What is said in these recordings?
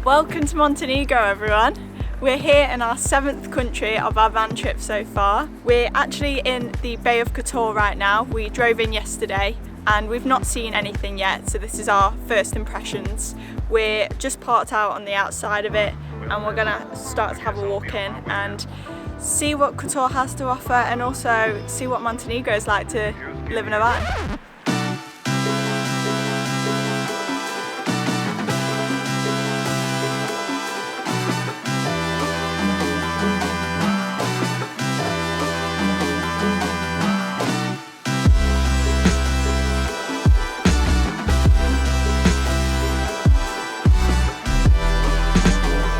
Welcome to Montenegro, everyone. We're here in our 7th country of our van trip so far. We're actually in the Bay of Kotor right now. We drove in yesterday and we've not seen anything yet, so this is our first impressions. We're just parked out on the outside of it and we're gonna start to have a walk in and see what Kotor has to offer and also see what Montenegro is like to live in a van.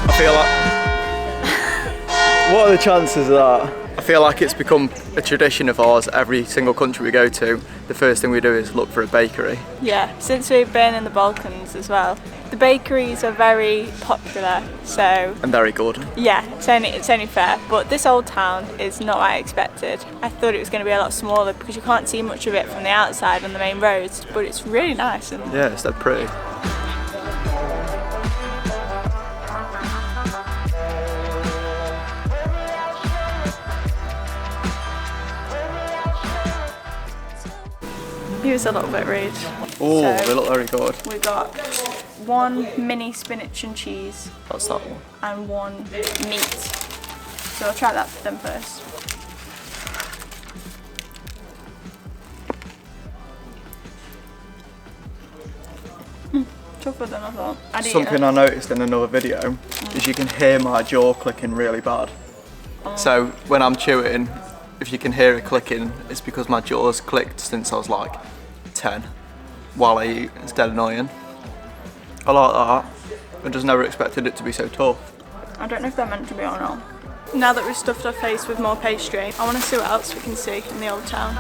I feel like, what are the chances of that? I feel like it's become a tradition of ours. Every single country we go to, the first thing we do is look for a bakery. Yeah, since we've been in the Balkans as well. The bakeries are very popular, so... And very good. Yeah, it's only fair. But this old town is not what I expected. I thought it was going to be a lot smaller because you can't see much of it from the outside on the main roads, but it's really nice. And yeah, it's dead pretty. He was a little bit rude. Oh, so they look very good. We got one mini spinach and cheese. What's that one? And one meat. So I'll try that for them first. Tougher than I thought. Something I noticed in another video is you can hear my jaw clicking really bad. So when I'm chewing, if you can hear it clicking, it's because my jaw's clicked since I was like 10 while I eat. It's dead annoying. I like that. I just never expected it to be so tough. I don't know if they're meant to be or not. Now that we've stuffed our face with more pastry, I want to see what else we can see in the old town.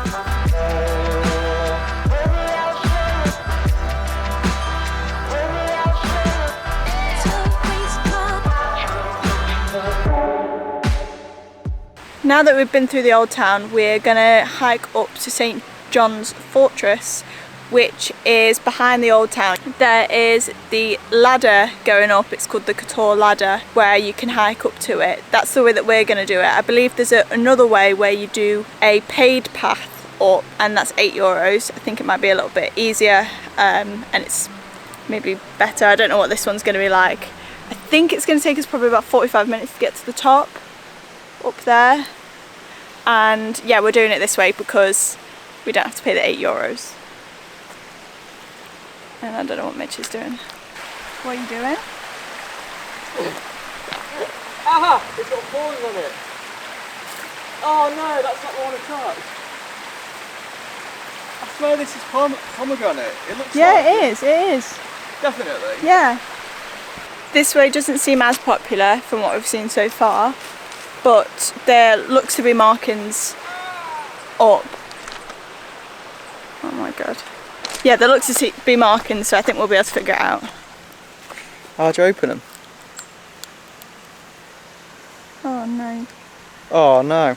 Now that we've been through the old town, we're gonna hike up to St. John's Fortress, which is behind the old town. There is the ladder going up, it's called the Kotor ladder, where you can hike up to it. That's the way that we're gonna do it. I believe there's another way where you do a paid path up, and that's €8. I think it might be a little bit easier, and it's maybe better. I don't know what this one's gonna be like. I think it's gonna take us probably about 45 minutes to get to the top. Up there, and yeah, we're doing it this way because we don't have to pay the €8. And I don't know what Mitch is doing. What are you doing? Aha! It's got thorns on it. Oh no, that's not the one I tried. I swear this is pomegranate. It looks yeah, like it is. Definitely. Yeah. This way doesn't seem as popular from what we've seen so far, but there looks to be markings up. Oh my god. Yeah, there looks to be markings, so I think we'll be able to figure it out. How'd you open them? Oh no. Oh no.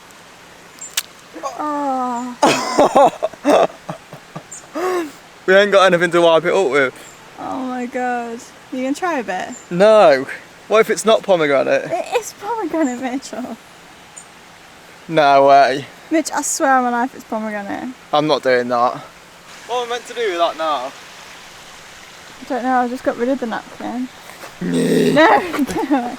Oh. We ain't got anything to wipe it up with. Oh my god. You gonna try a bit? No. What if it's not pomegranate? It is pomegranate, Mitchell. No way. Mitch, I swear on my life it's pomegranate. I'm not doing that. What am I meant to do with that now? I don't know, I just got rid of the napkin. No!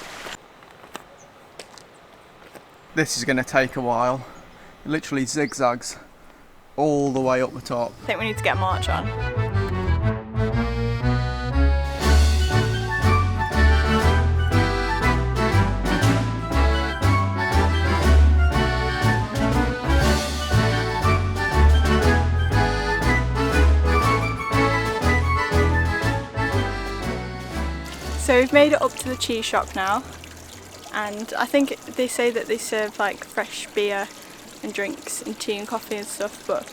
This is going to take a while. It literally zigzags all the way up the top. I think we need to get a march on. So we've made it up to the cheese shop now, and I think they say that they serve like fresh beer and drinks and tea and coffee and stuff, but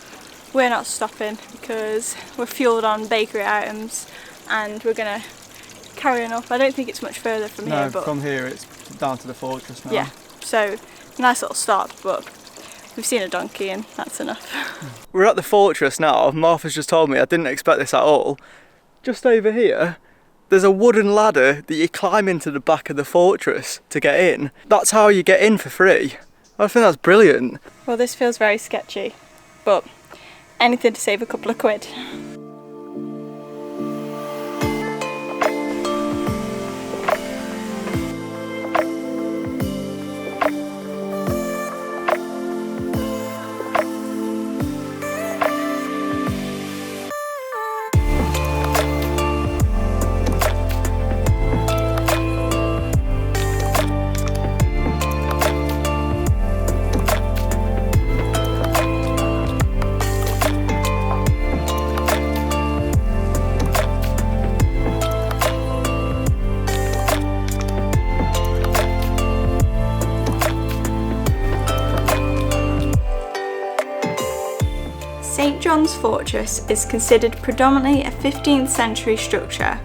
we're not stopping because we're fueled on bakery items and we're gonna carry on up. I don't think it's much further from here, but from here it's down to the fortress now. Yeah, so nice little stop, but we've seen a donkey and that's enough. We're at the fortress now. Martha's just told me, I didn't expect this at all. Just over here, There's a wooden ladder that you climb into the back of the fortress to get in. That's how you get in for free. I think that's brilliant. Well, this feels very sketchy, but anything to save a couple of quid. St John's Fortress is considered predominantly a 15th century structure,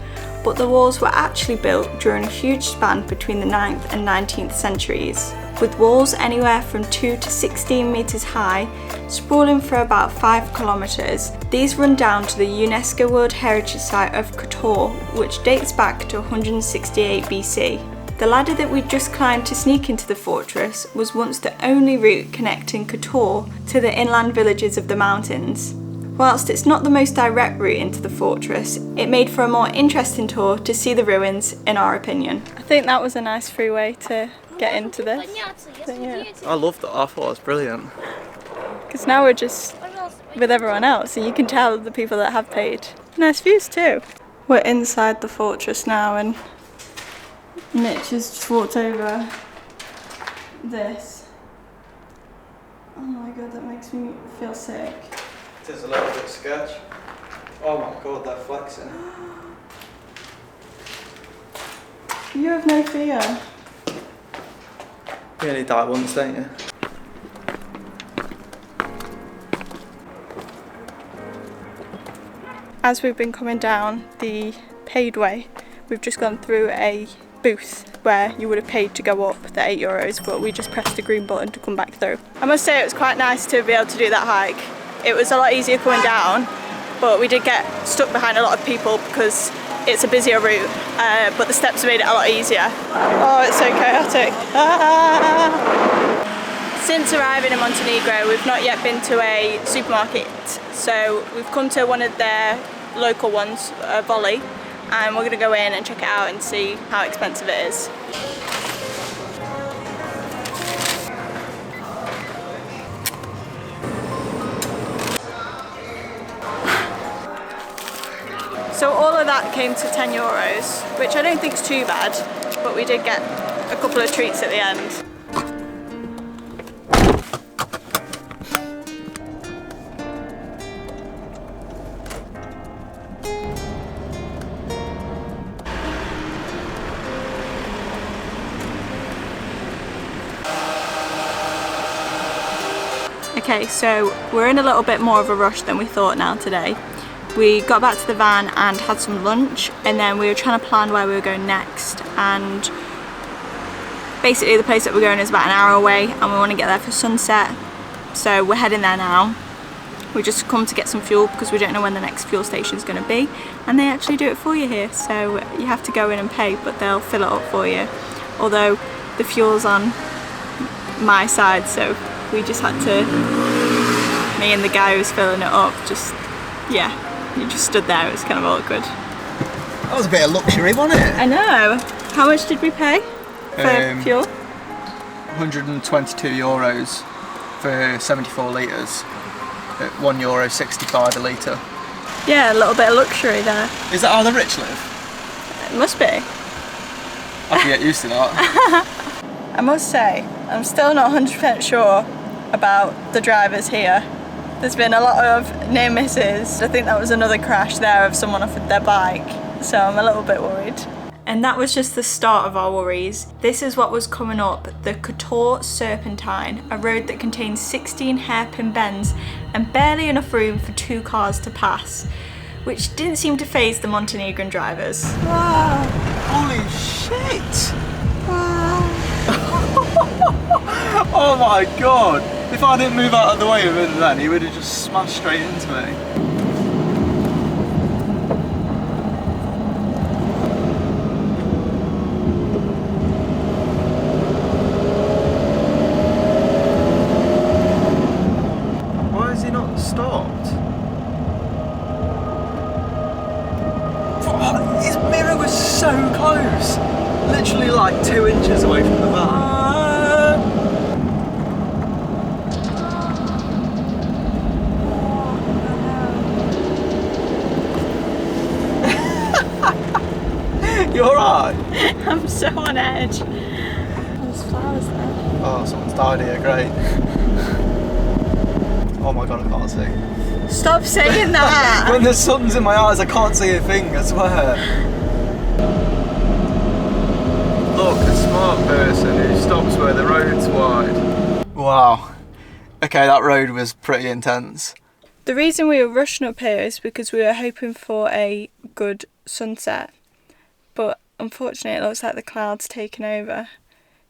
but the walls were actually built during a huge span between the 9th and 19th centuries, with walls anywhere from 2 to 16 metres high, sprawling for about 5 kilometres. These run down to the UNESCO World Heritage Site of Kotor, which dates back to 168 BC. The ladder that we'd just climbed to sneak into the fortress was once the only route connecting Kotor to the inland villages of the mountains. Whilst it's not the most direct route into the fortress, it made for a more interesting tour to see the ruins, in our opinion. I think that was a nice free way to get into this. So, yeah. I loved that, I thought it was brilliant. Because now we're just with everyone else, and you can tell the people that have paid. Nice views too. We're inside the fortress now, and Mitch has just walked over this. Oh my god, that makes me feel sick. It is a little bit sketch. Oh my god, they're flexing. You have no fear. You only die once, don't you? As we've been coming down the paid way, we've just gone through a booth where you would have paid to go up the €8, but we just pressed the green button to come back through. I must say it was quite nice to be able to do that hike. It was a lot easier coming down, but we did get stuck behind a lot of people because it's a busier route, but the steps made it a lot easier. Oh, it's so chaotic. Since arriving in Montenegro, we've not yet been to a supermarket, so we've come to one of their local ones, Volley, and we're going to go in and check it out and see how expensive it is. So all of that came to €10, which I don't think is too bad, but we did get a couple of treats at the end. Okay, so we're in a little bit more of a rush than we thought now today. We got back to the van and had some lunch, and then we were trying to plan where we were going next, and basically the place that we're going is about an hour away and we want to get there for sunset, so we're heading there now. We just come to get some fuel because we don't know when the next fuel station is going to be, and they actually do it for you here, so you have to go in and pay, but they'll fill it up for you. Although the fuel's on my side, so we just had to, me and the guy who was filling it up, just, yeah, he just stood there. It was kind of awkward. That was a bit of luxury, wasn't it? I know. How much did we pay for fuel? €122 for 74 litres at €1.65 a litre. Yeah, a little bit of luxury there. Is that how the rich live? It must be. I can get used to that. I must say, I'm still not 100% sure about the drivers here. There's been a lot of near misses. I think that was another crash there of someone off their bike, so I'm a little bit worried. And that was just the start of our worries. This is what was coming up, the Kotor Serpentine, a road that contains 16 hairpin bends and barely enough room for 2 cars to pass, which didn't seem to faze the Montenegrin drivers. Wow! Holy shit! Wow! Oh my god! If I didn't move out of the way of him then, he would have just smashed straight into me. close. Literally like 2 inches away from the van. You alright? I'm so on edge. There's flowers there. Oh, someone's died here, great. Oh my god, I can't see. Stop saying that! When the sun's in my eyes, I can't see a thing, I swear. Look, a smart person who stops where the road's wide. Wow. Okay, that road was pretty intense. The reason we were rushing up here is because we were hoping for a good sunset. But unfortunately it looks like the clouds taken over.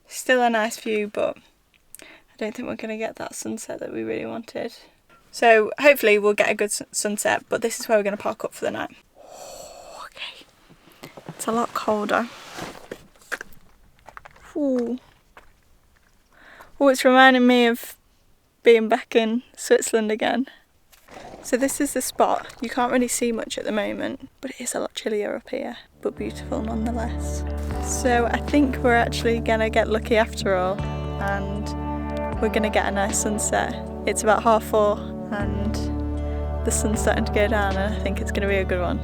Still a nice view, but I don't think we're going to get that sunset that we really wanted. So hopefully we'll get a good sunset, but this is where we're going to park up for the night. Oh, okay. It's a lot colder. Ooh. Oh, it's reminding me of being back in Switzerland again. So this is the spot. You can't really see much at the moment, but it is a lot chillier up here, but beautiful nonetheless. So I think we're actually gonna get lucky after all, and we're gonna get a nice sunset. It's about 4:30 and the sun's starting to go down, and I think it's gonna be a good one.